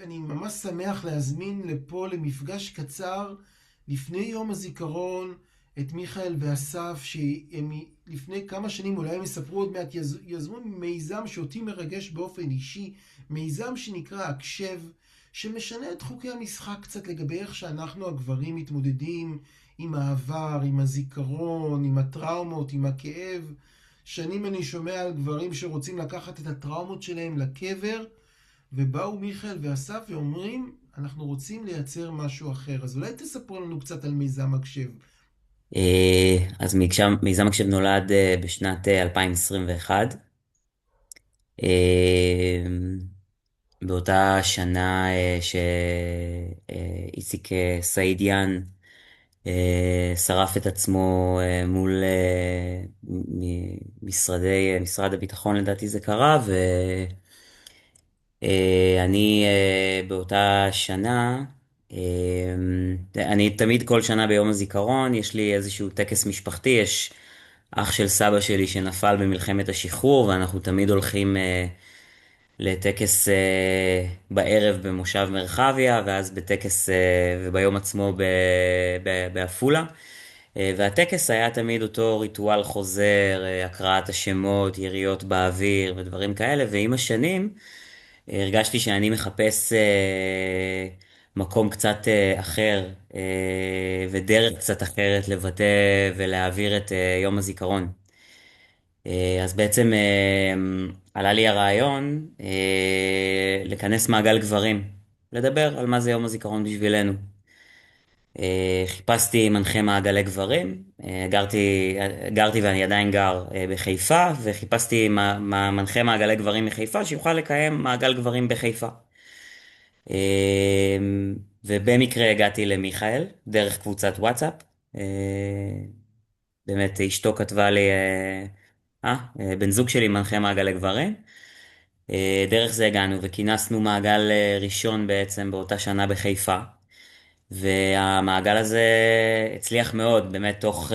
אני ממש שמח להזמין לפה למפגש קצר לפני יום הזיכרון את מיכאל ואסף, שהם לפני כמה שנים, אולי הם יספרו עוד מעט, יזמו מיזם שאותי מרגש באופן אישי, מיזם שנקרא הקשב, שמשנה את חוקי המשחק קצת לגבי איך שאנחנו הגברים מתמודדים עם העבר, עם הזיכרון, עם הטראומות, עם הכאב. שנים אני שומע על גברים שרוצים לקחת את הטראומות שלהם לקבר, ובאו מיכאל ואסף ואומרים, אנחנו רוצים לייצר משהו אחר. אז אולי תספרו לנו קצת על מיזם הקשב. אז מיזם הקשב נולד בשנת 2021. אה, באותה שנה שאיציק סעידיאן שרף את עצמו מול משרד הביטחון, לדעתי זה קרה, ואני באותה שנה, אה, אני תמיד כל שנה ביום הזיכרון, יש לי איזשהו טקס משפחתי. יש אח של סבא שלי שנפל במלחמת השחרור, ואנחנו תמיד הולכים לטקס בערב במושב מרחביה, ואז בטקס וביום עצמו בעפולה. והטקס היה תמיד אותו ריטואל חוזר, הקראת השמות, יריות באוויר ודברים כאלה, ועם השנים הרגשתי שאני מחפש מקום קצת אחר, ודרך קצת אחרת לבטא ולהעביר את יום הזיכרון. אז בעצם עלה לי הרעיון לכנס מעגל גברים, לדבר על מה זה יום הזיכרון בשבילנו. חיפשתי מנחה מעגלי גברים. גרתי ואני עדיין גר בחיפה, וחיפשתי מנחה מעגלי גברים מחיפה שיוכל לקיים מעגל גברים בחיפה. אה, ובמקרה הגעתי למיכאל דרך קבוצת וואטסאפ. אה, באמת אשתו כתבה לי, בן זוג שלי מנחה מעגלי גברים. דרך זה הגענו וכינסנו מעגל ראשון בעצם באותה שנה בחיפה. והמעגל הזה הצליח מאוד, באמת תוך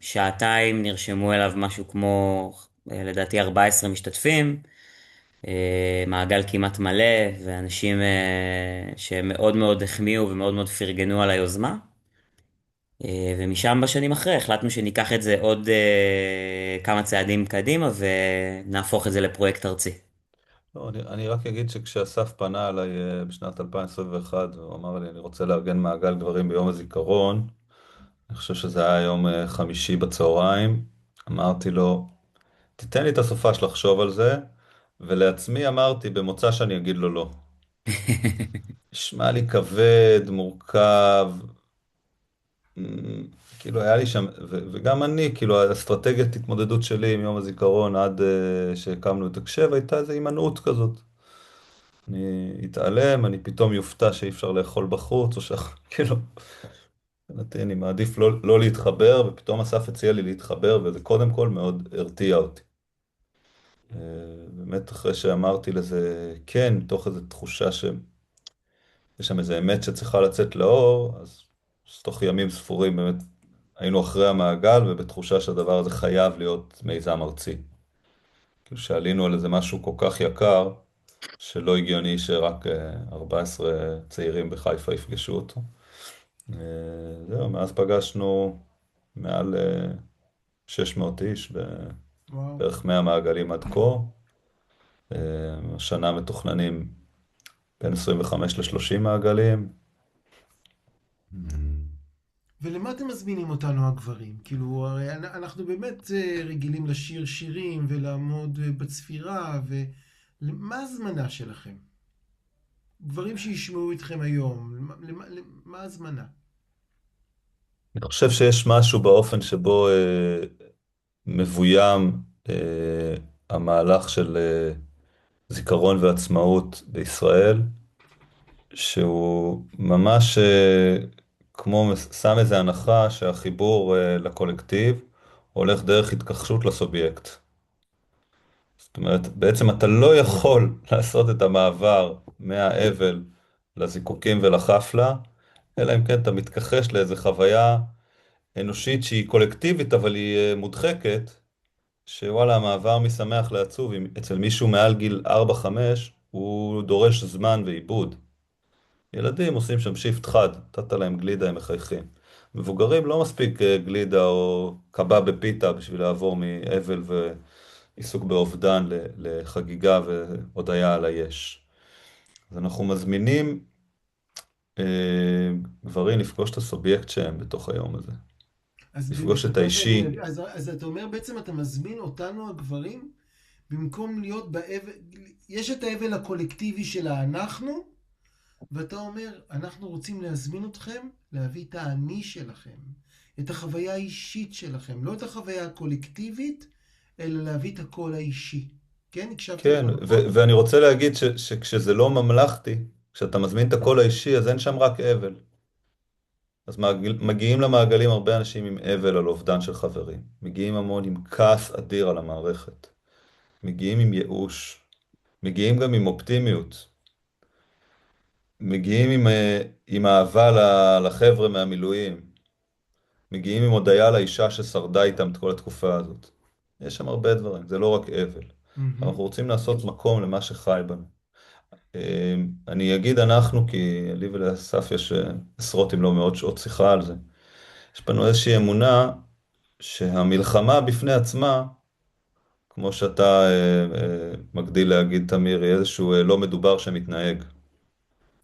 שעתיים נרשמו אליו משהו כמו, לדעתי 14 משתתפים. מעגל כמעט מלא, ואנשים שמאוד מאוד החמיאו ומאוד מאוד פרגנו על היוזמה. ומשם בשנים אחרי החלטנו שניקח את זה עוד כמה צעדים קדימה ונהפוך את זה לפרויקט ארצי. לא, אני רק אגיד שכשאסף פנה אליי בשנת 2021, הוא אמר לי, אני רוצה לארגן מעגל גברים ביום הזיכרון, אני חושב שזה היה יום חמישי בצהריים, אמרתי לו, תיתן לי את הסופה לחשוב על זה, ולעצמי אמרתי, במוצא שאני אגיד לו לא. נשמע לי כבד, מורכב, כאילו היה לי שם, וגם אני, כאילו האסטרטגיית התמודדות שלי עם יום הזיכרון עד שהקמנו את הקשב, הייתה איזו הימנעות כזאת. אני אתעלם, אני פתאום יופתע שאי אפשר לאכול בחוץ, או כאילו, מבחינתי אני מעדיף לא להתחבר, ופתאום אסף הציע לי להתחבר, וזה קודם כל מאוד הרתיע אותי. אה, באמת אחרי שאמרתי לזה כן, מתוך איזו תחושה שיש שם איזו אמת שצריכה לצאת לאור, אז תוך ימים ספורים באמת היינו אחרי המעגל, ובתחושה שהדבר הזה חייב להיות מיזם ארצי. כאילו שעלינו על איזה משהו כל כך יקר, שלא הגיוני שרק 14 צעירים בחיפה יפגשו אותו. זהו, מאז פגשנו מעל 600 איש, וואו. בערך 100 מעגלים עד כה. השנה מתוכננים בין 25 ל-30 מעגלים. ולמה אתם מזמינים אותנו הגברים? כאילו, הרי אנחנו באמת רגילים לשיר שירים ולעמוד בצפירה, ומה הזמנה שלכם? גברים שישמעו אתכם היום, מה הזמנה? אני חושב שיש משהו באופן שבו מבוים המהלך של זיכרון ועצמאות בישראל, שהוא ממש כמו שם איזו הנחה שהחיבור לקולקטיב הולך דרך התכחשות לסובייקט. זאת אומרת, בעצם אתה לא יכול לעשות את המעבר מהאבל לזיקוקים ולחפלה, אלא אם כן אתה מתכחש לאיזו חוויה אנושית שהיא קולקטיבית, אבל היא מודחקת, שוואלה, המעבר משמח לעצוב, אם אצל מישהו מעל גיל 4-5, הוא דורש זמן ועיבוד. ילדים עושים שם שיפט חד, נתת להם גלידה, הם מחייכים. מבוגרים לא מספיק גלידה או קבב בפיתה בשביל לעבור מאבל ועיסוק באובדן לחגיגה והודיה על היש. אז אנחנו מזמינים גברים לפגוש את הסובייקט שהם בתוך היום הזה. אז לפגוש את בנקודה האישי. אז אתה אומר בעצם, אתה מזמין אותנו הגברים, במקום להיות באבל, יש את האבל הקולקטיבי של האנחנו, ואתה אומר, אנחנו רוצים להזמין אתכם, להביא את האני שלכם, את החוויה האישית שלכם, לא את החוויה הקולקטיבית, אלא להביא את הקול האישי. כן, הקשבתי לך כן, נכון? ואני רוצה להגיד שכשזה לא ממלכתי, כשאתה מזמין את הקול האישי, אז אין שם רק אבל. אז מגיעים למעגלים הרבה אנשים עם אבל על אובדן של חברים. מגיעים המון עם כעס אדיר על המערכת. מגיעים עם ייאוש. מגיעים גם עם אופטימיות. מגיעים עם אהבה לחבר'ה מהמילואים. מגיעים עם הודיה לאישה ששרדה איתם את כל התקופה הזאת. יש שם הרבה דברים, זה לא רק אבל. אנחנו רוצים לעשות מקום למה שחי בנו. אני אגיד אנחנו, כי לי ולאסף יש עשרות אם לא מאות שעות שיחה על זה. יש לנו איזושהי אמונה שהמלחמה בפני עצמה, כמו שאתה מגדיל להגיד, תמיר, היא איזשהו לא מדובר שמתנהג.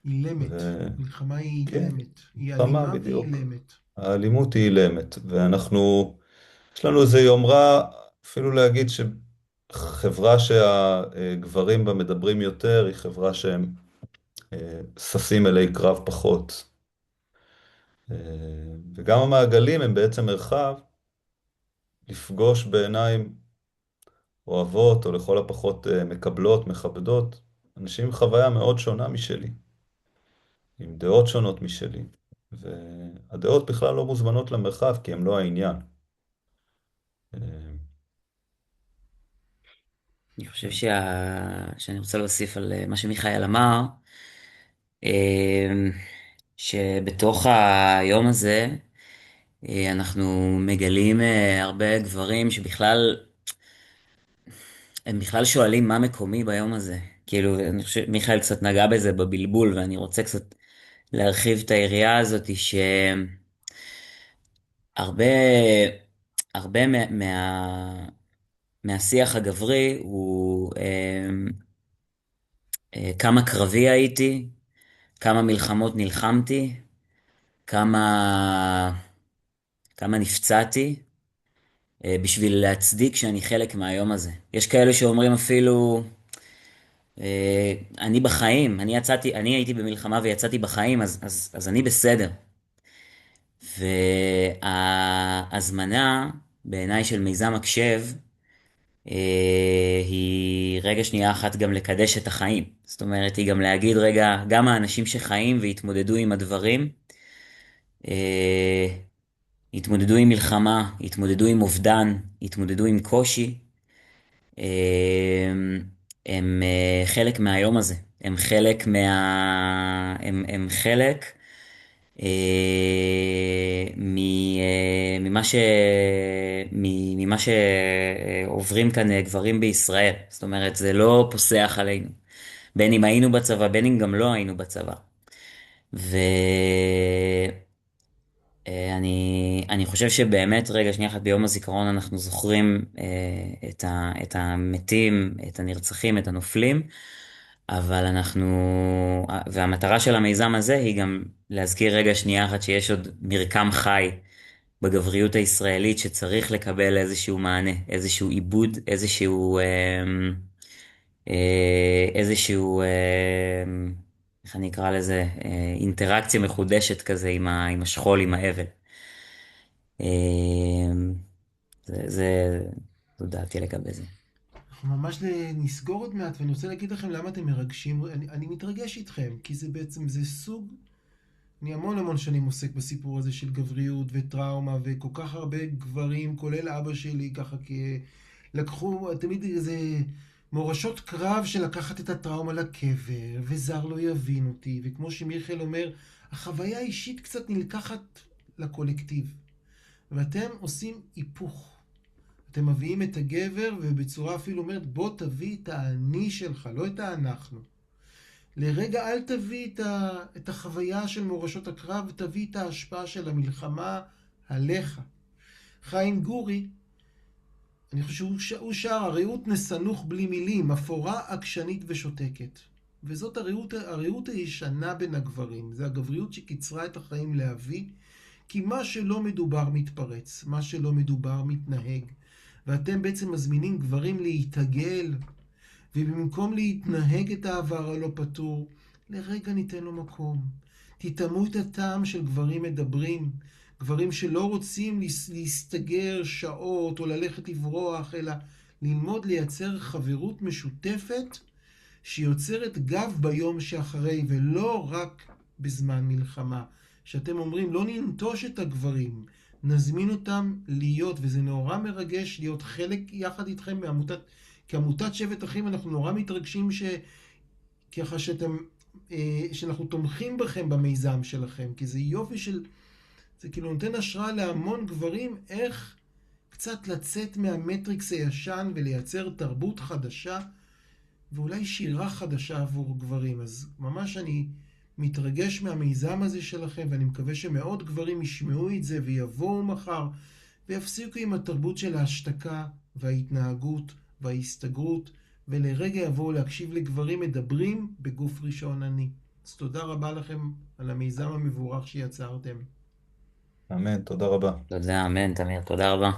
אילמת. וכן, מלחמה היא אילמת. היא מלחמה אלימה והיא בדיוק. אילמת. האלימות היא אילמת, ואנחנו, יש לנו איזה יומרה, אפילו להגיד שחברה שהגברים בה מדברים יותר, היא חברה שהם ששים אלי קרב פחות. וגם המעגלים הם בעצם מרחב לפגוש בעיניים אוהבות, או לכל הפחות מקבלות, מכבדות, אנשים עם חוויה מאוד שונה משלי, עם דעות שונות משלי. והדעות בכלל לא מוזמנות למרחב, כי הם לא העניין. אה, אני חושב שאני רוצה להוסיף על מה שמיכאל אמר, אה, שבתוך היום הזה אנחנו מגלים הרבה גברים שבכלל, הם בכלל שואלים מה מקומי ביום הזה. כאילו, אני חושב, מיכאל קצת נגע בזה בבלבול, ואני רוצה קצת להרחיב את היריעה הזאת, שהרבה הרבה מהשיח הגברי הוא כמה קרבי הייתי, כמה מלחמות נלחמתי, כמה, כמה נפצעתי, בשביל להצדיק שאני חלק מהיום הזה. יש כאלה שאומרים אפילו, אני בחיים, אני הייתי במלחמה ויצאתי בחיים, אז אני בסדר. וההזמנה, בעיניי של מיזם הקשב, היא רגע שנייה אחת גם לקדש את החיים. זאת אומרת, היא גם להגיד רגע, גם האנשים שחיים והתמודדו עם הדברים, אה, התמודדו עם מלחמה, התמודדו עם אובדן, התמודדו עם קושי, אה, הם חלק מהיום הזה. הם חלק הם חלק ממה שעוברים כאן גברים בישראל. זאת אומרת, זה לא פוסח עלינו. בין אם היינו בצבא, בין אם גם לא היינו בצבא. אני חושב שבאמת רגע שנייה אחת ביום הזיכרון אנחנו זוכרים את המתים, את הנרצחים, את הנופלים, אבל והמטרה של המיזם הזה היא גם להזכיר רגע שנייה אחת שיש עוד מרקם חי בגבריות הישראלית שצריך לקבל איזשהו מענה, איזשהו עיבוד, איזשהו איך אני אקרא לזה, אינטראקציה מחודשת כזה עם השכול, עם האבל. זה, זו דעתי לגבי זה. אנחנו ממש נסגור עוד מעט, ואני רוצה להגיד לכם למה אתם מרגשים. אני מתרגש איתכם, כי זה בעצם, זה סוג... אני המון שנים עוסק בסיפור הזה של גבריות וטראומה, וכל כך הרבה גברים, כולל אבא שלי, ככה לקחו תמיד איזה מורשות קרב של לקחת את הטראומה לקבר, וזר לא יבין אותי, וכמו שמיכאל אומר, החוויה האישית קצת נלקחת לקולקטיב. ואתם עושים היפוך. אתם מביאים את הגבר, ובצורה אפילו אומרת, בוא תביא את האני שלך, לא את האנחנו. לרגע אל תביא את החוויה של מורשות הקרב, תביא את ההשפעה של המלחמה עליך. חיים גורי, אני חושב שהוא שר, הרעות נסנוך בלי מילים, אפורה עקשנית ושותקת. וזאת הרעות הישנה בין הגברים. זה הגבריות שקיצרה את החיים לאבי, כי מה שלא מדובר מתפרץ, מה שלא מדובר מתנהג. ואתם בעצם מזמינים גברים להתעגל, ובמקום להתנהג את העבר הלא פתור, לרגע ניתן לו מקום. תטעמו את הטעם של גברים מדברים, גברים שלא רוצים להסתגר שעות או ללכת לברוח, אלא ללמוד לייצר חברות משותפת שיוצרת גב ביום שאחרי, ולא רק בזמן מלחמה. שאתם אומרים, לא ננטוש את הגברים, נזמין אותם להיות, וזה נורא מרגש להיות חלק יחד איתכם כעמותת שבט אחים. אנחנו נורא מתרגשים ככה שאנחנו תומכים בכם במיזם שלכם, כי זה יופי זה כאילו נותן השראה להמון גברים איך קצת לצאת מהמטריקס הישן ולייצר תרבות חדשה ואולי שירה חדשה עבור גברים. אז ממש אני מתרגש מהמיזם הזה שלכם, ואני מקווה שמאות גברים ישמעו את זה ויבואו מחר ויפסיקו עם התרבות של ההשתקה וההתנהגות וההסתגרות, ולרגע יבואו להקשיב לגברים מדברים בגוף ראשון אני. אז תודה רבה לכם על המיזם המבורך שיצרתם. אמן, תודה רבה. תודה, אמן, תמיר, תודה רבה.